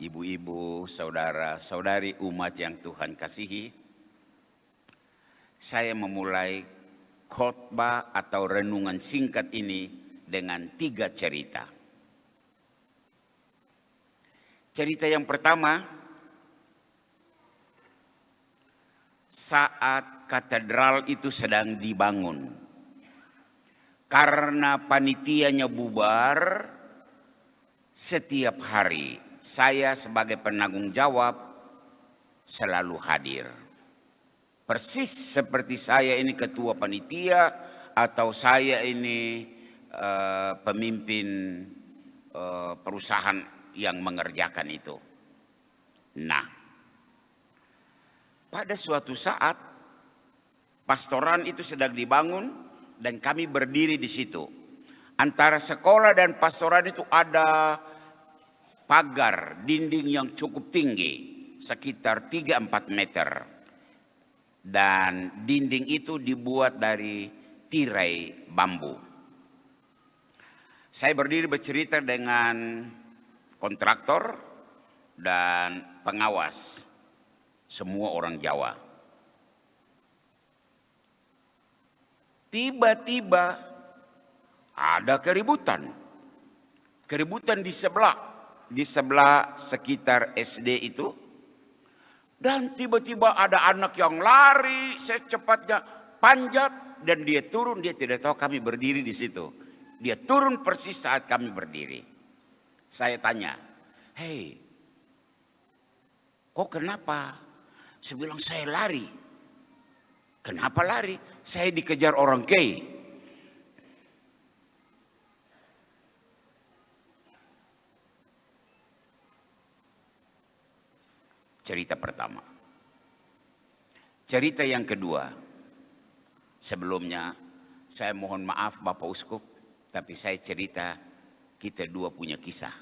ibu-ibu, saudara-saudari umat yang Tuhan kasihi, saya memulai khotbah atau renungan singkat ini dengan 3 cerita. Cerita yang pertama, saat katedral itu sedang dibangun. Karena panitianya bubar, setiap hari saya sebagai penanggung jawab selalu hadir. Persis seperti saya ini ketua panitia atau saya ini pemimpin perusahaan yang mengerjakan itu. Nah, pada suatu saat pastoran itu sedang dibangun dan kami berdiri di situ. Antara sekolah dan pastoran itu ada pagar dinding yang cukup tinggi, sekitar 3-4 meter. Dan dinding itu dibuat dari tirai bambu. Saya berdiri bercerita dengan kontraktor dan pengawas, semua orang Jawa. Tiba-tiba ada keributan. Keributan di sebelah sekitar SD itu. Dan tiba-tiba ada anak yang lari secepatnya, panjat, dan dia turun. Dia tidak tahu kami berdiri di situ. Dia turun persis saat kami berdiri. Saya tanya, "Hei, kok kenapa?" Saya bilang, "Saya lari." "Kenapa lari?" "Saya dikejar orang kei." Cerita pertama. Cerita yang kedua. Sebelumnya saya mohon maaf Bapak Uskup, tapi saya cerita kita dua punya kisah.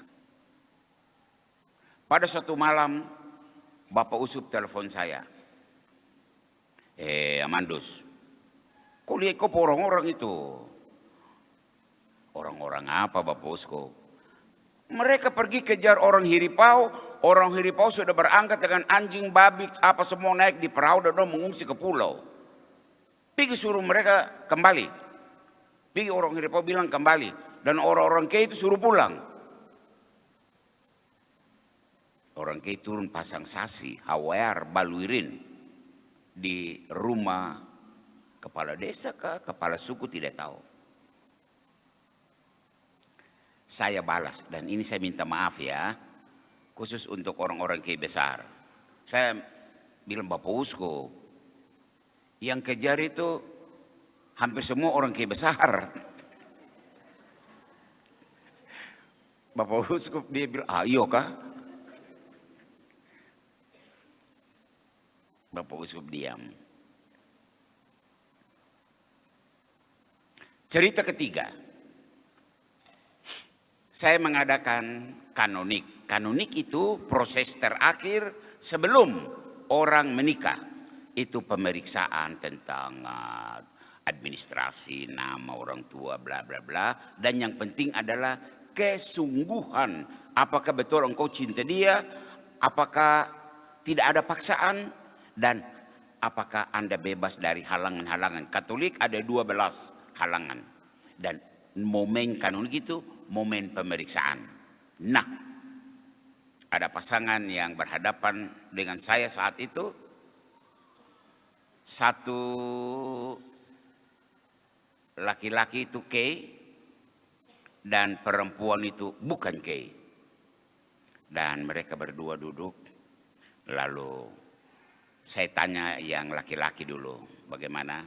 Pada suatu malam Bapak Uskup telepon saya. Amandus, kok lihat kok orang-orang itu? Orang-orang apa Bapak Uskup? Mereka pergi kejar orang Hiripau. Orang Hiripau sudah berangkat dengan anjing, babi, apa semua naik di perahu dan mengungsi ke pulau. Pergi suruh mereka kembali. Pergi orang Hiripau bilang kembali. Dan orang-orang kei itu suruh pulang. Orang kei turun pasang sasi, hawayar, baluirin. Di rumah kepala desa kah, kepala suku tidak tahu. Saya balas, dan ini saya minta maaf ya, khusus untuk orang-orang kei besar. Saya bilang, Bapak Uskup, yang kejar itu hampir semua orang kei besar. Bapak Uskup dia bilang, iya kah? Bapak Uskup diam. Cerita ketiga. Saya mengadakan kanonik. Kanonik itu proses terakhir sebelum orang menikah. Itu pemeriksaan tentang administrasi, nama orang tua, bla bla bla. Dan yang penting adalah kesungguhan. Apakah betul engkau cinta dia? Apakah tidak ada paksaan? Dan apakah Anda bebas dari halangan-halangan? Katolik ada 12 halangan. Dan momen kanonik itu momen pemeriksaan. Nah, ada pasangan yang berhadapan dengan saya saat itu. Satu laki-laki itu kei dan perempuan itu bukan kei. Dan mereka berdua duduk. Lalu saya tanya yang laki-laki dulu, bagaimana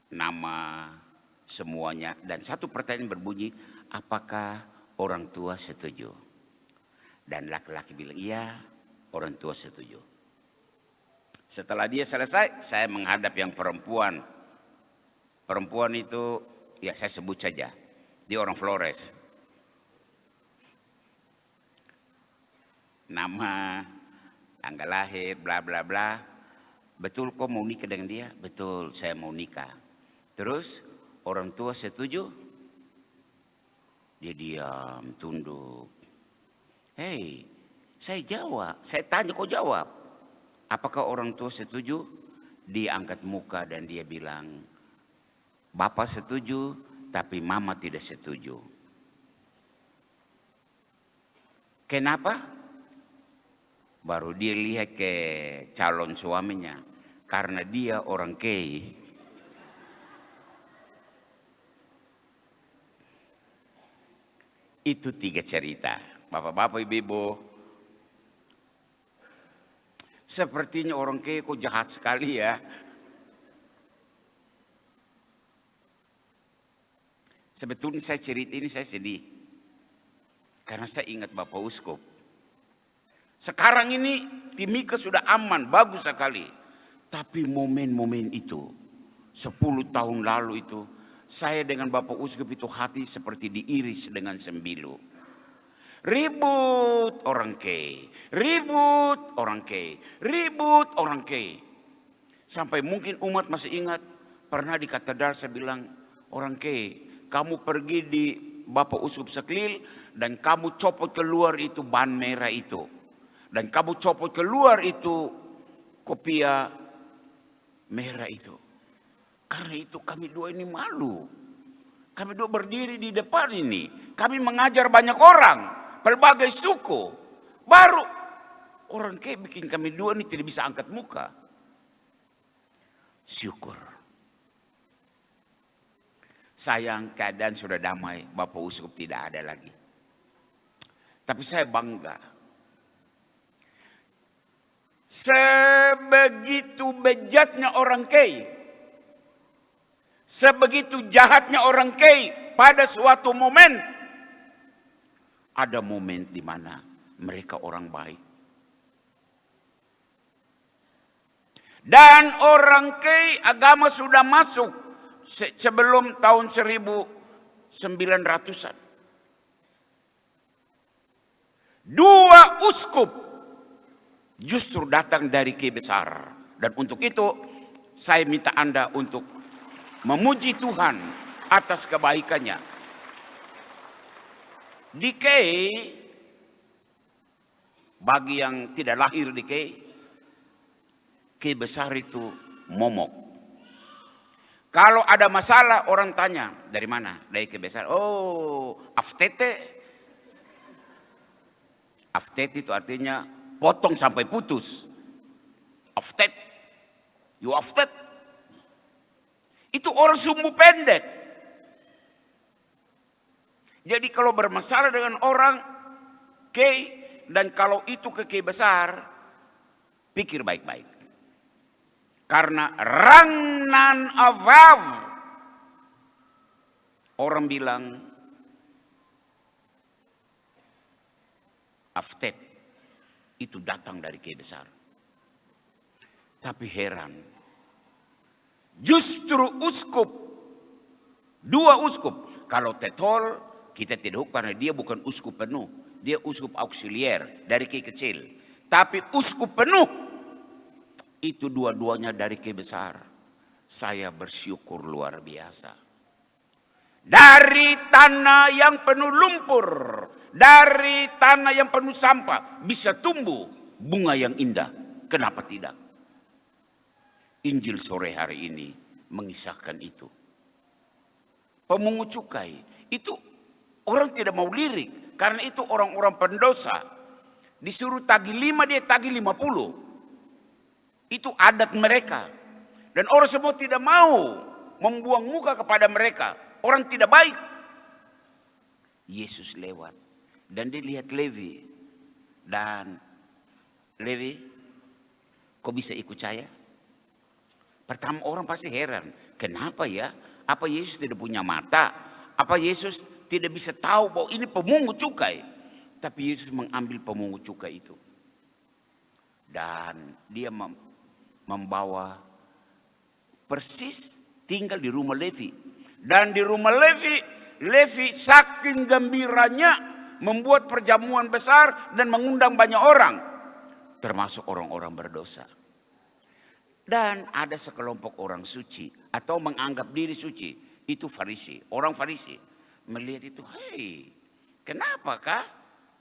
nama semuanya, dan satu pertanyaan berbunyi, apakah orang tua setuju? Dan laki-laki bilang iya, orang tua setuju. Setelah dia selesai, saya menghadap yang perempuan. Perempuan itu ya saya sebut saja, dia orang Flores. Nama, tanggal lahir, bla bla bla. Betul kok mau nikah dengan dia? Betul, saya mau nikah. Terus orang tua setuju? Dia diam, tunduk. Hei, saya jawab, saya tanya kau jawab. Apakah orang tua setuju? Dia angkat muka dan dia bilang, Bapak setuju, tapi Mama tidak setuju. Kenapa? Baru dia lihat ke calon suaminya. Karena dia orang kei. Itu 3 cerita. Bapak-bapak, ibu-ibu. Sepertinya orang kei kok jahat sekali ya. Sebetulnya saya cerita ini saya sedih. Karena saya ingat Bapak Uskup. Sekarang ini Timika sudah aman, bagus sekali. Tapi momen-momen itu, 10 tahun lalu itu, saya dengan Bapak Uskup itu hati seperti diiris dengan sembilu. Ribut orang kei, ribut orang kei, ribut orang kei. Sampai mungkin umat masih ingat, pernah di katedral saya bilang, orang kei, kamu pergi di Bapak Uskup Seklil dan kamu copot keluar itu ban merah itu. Dan kamu copot keluar itu kopiah merah itu. Karena itu kami dua ini malu. Kami dua berdiri di depan ini. Kami mengajar banyak orang, pelbagai suku. Baru orang kayak bikin kami dua ini tidak bisa angkat muka. Syukur. Sayang keadaan sudah damai, Bapak Uskup tidak ada lagi. Tapi saya bangga. Sebegitu bejatnya orang kei, sebegitu jahatnya orang kei pada suatu momen, ada momen di mana mereka orang baik. Dan orang kei agama sudah masuk sebelum tahun 1900-an. 2 uskup justru datang dari kei besar. Dan untuk itu saya minta Anda untuk memuji Tuhan atas kebaikannya. Di kei, bagi yang tidak lahir di kei besar itu momok. Kalau ada masalah orang tanya, dari mana? Dari kei besar. Oh, aftete. Aftete itu artinya potong sampai putus. Aftet. You aftet. Itu orang sumbu pendek. Jadi kalau bermasalah dengan orang kei, dan kalau itu ke kei besar, pikir baik-baik. Karena rangnan avav, orang bilang aftet itu datang dari kei besar. Tapi heran, justru uskup, 2 uskup. Kalau tetol kita tidak hukum karena dia bukan uskup penuh, dia uskup auxilier dari kei kecil. Tapi uskup penuh itu dua-duanya dari kei besar. Saya bersyukur luar biasa. Dari tanah yang penuh lumpur, dari tanah yang penuh sampah, bisa tumbuh bunga yang indah. Kenapa tidak? Injil sore hari ini mengisahkan itu. Pemungut cukai itu orang tidak mau lirik, karena itu orang-orang pendosa. Disuruh tagih 5, dia tagih 50. Itu adat mereka. Dan orang semua tidak mau membuang muka kepada mereka. Orang tidak baik. Yesus lewat. Dan dia lihat Levi. Dan Levi, kok bisa ikut saya? Pertama orang pasti heran. Kenapa ya? Apa Yesus tidak punya mata? Apa Yesus tidak bisa tahu bahwa ini pemungut cukai? Tapi Yesus mengambil pemungut cukai itu. Dan dia membawa persis tinggal di rumah Levi. Dan di rumah Levi saking gembiranya membuat perjamuan besar dan mengundang banyak orang. Termasuk orang-orang berdosa. Dan ada sekelompok orang suci atau menganggap diri suci. Itu Farisi, orang Farisi. melihat itu, hei, kenapakah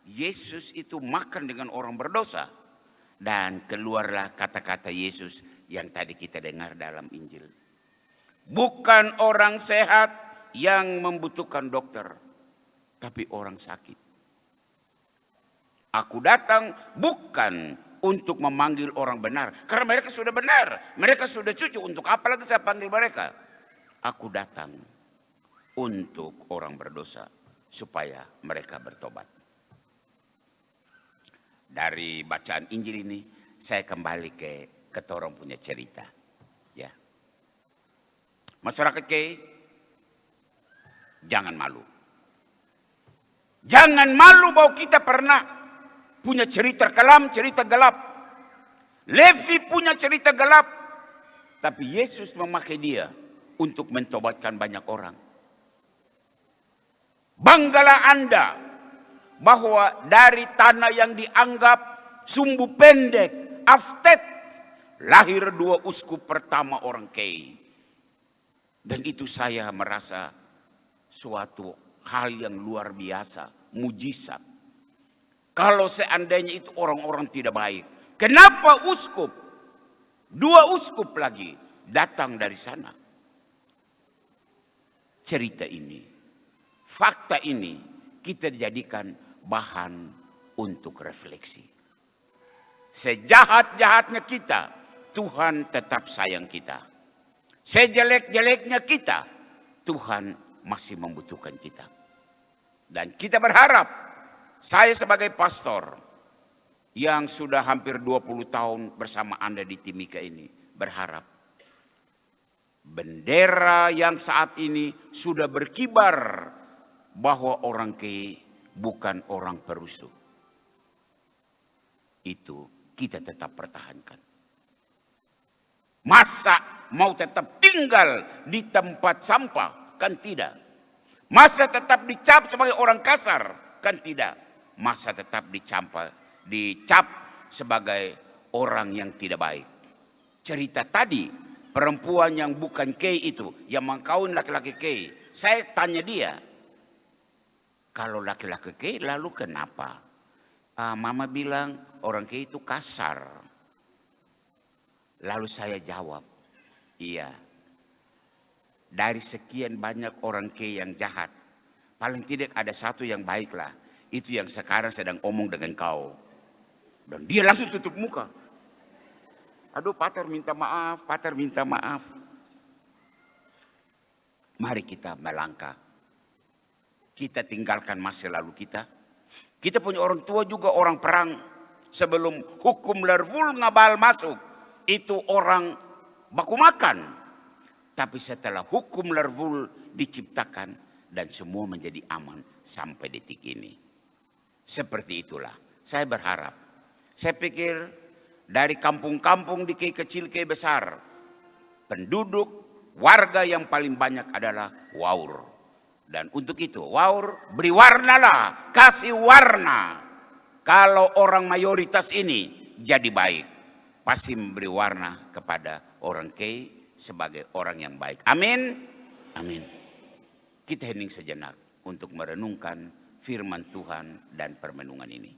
Yesus itu makan dengan orang berdosa? Dan keluarlah kata-kata Yesus yang tadi kita dengar dalam Injil. Bukan orang sehat yang membutuhkan dokter, tapi orang sakit. Aku datang bukan untuk memanggil orang benar, karena mereka sudah benar, mereka sudah cucu. Untuk apa lagi saya panggil mereka? Aku datang untuk orang berdosa, supaya mereka bertobat. Dari bacaan Injil ini, saya kembali ke ketorong punya cerita. Ya, masyarakat Kei, jangan malu. Jangan malu bahwa kita pernah punya cerita kelam, cerita gelap. Levi punya cerita gelap, tapi Yesus memakai dia untuk mentobatkan banyak orang. Banggalah Anda bahwa dari tanah yang dianggap sumbu pendek, Aftet, lahir dua uskup pertama orang Kei. Dan itu saya merasa suatu hal yang luar biasa, mujizat. Kalau seandainya itu orang-orang tidak baik, kenapa uskup, dua uskup lagi datang dari sana? Cerita ini, fakta ini kita dijadikan bahan untuk refleksi. Sejahat-jahatnya kita, Tuhan tetap sayang kita. Sejelek-jeleknya kita, Tuhan masih membutuhkan kita. Dan kita berharap, saya sebagai pastor yang sudah hampir 20 tahun bersama Anda di Timika ini, berharap bendera yang saat ini sudah berkibar bahwa orang Kei bukan orang perusuh, itu kita tetap pertahankan. Masa mau tetap tinggal di tempat sampah? Kan tidak. Masa tetap dicap sebagai orang kasar? Kan tidak. Masa tetap dicap sebagai orang yang tidak baik. Cerita tadi, perempuan yang bukan Kei itu, yang mengkawin laki-laki Kei, saya tanya dia, kalau laki-laki Kei lalu kenapa? Mama bilang orang Kei itu kasar. Lalu saya jawab, iya. Dari sekian banyak orang Kei yang jahat, paling tidak ada satu yang baiklah. Itu yang sekarang sedang omong dengan kau. Dan dia langsung tutup muka. Aduh, Pater minta maaf, Pater minta maaf. Mari kita melangkah. Kita tinggalkan masa lalu kita. Kita punya orang tua juga orang perang. Sebelum hukum Lervul Ngabal masuk, itu orang baku makan. Tapi setelah hukum Lervul diciptakan dan semua menjadi aman sampai detik ini. Seperti itulah saya berharap. Saya pikir dari kampung-kampung di Kei kecil, Kei besar, penduduk, warga yang paling banyak adalah Waur. Dan untuk itu, Waur, beri warnalah, kasih warna. Kalau orang mayoritas ini jadi baik, pasti memberi warna kepada orang Kei sebagai orang yang baik. Amin. Amin. Kita hening sejenak untuk merenungkan firman Tuhan dan permenungan ini.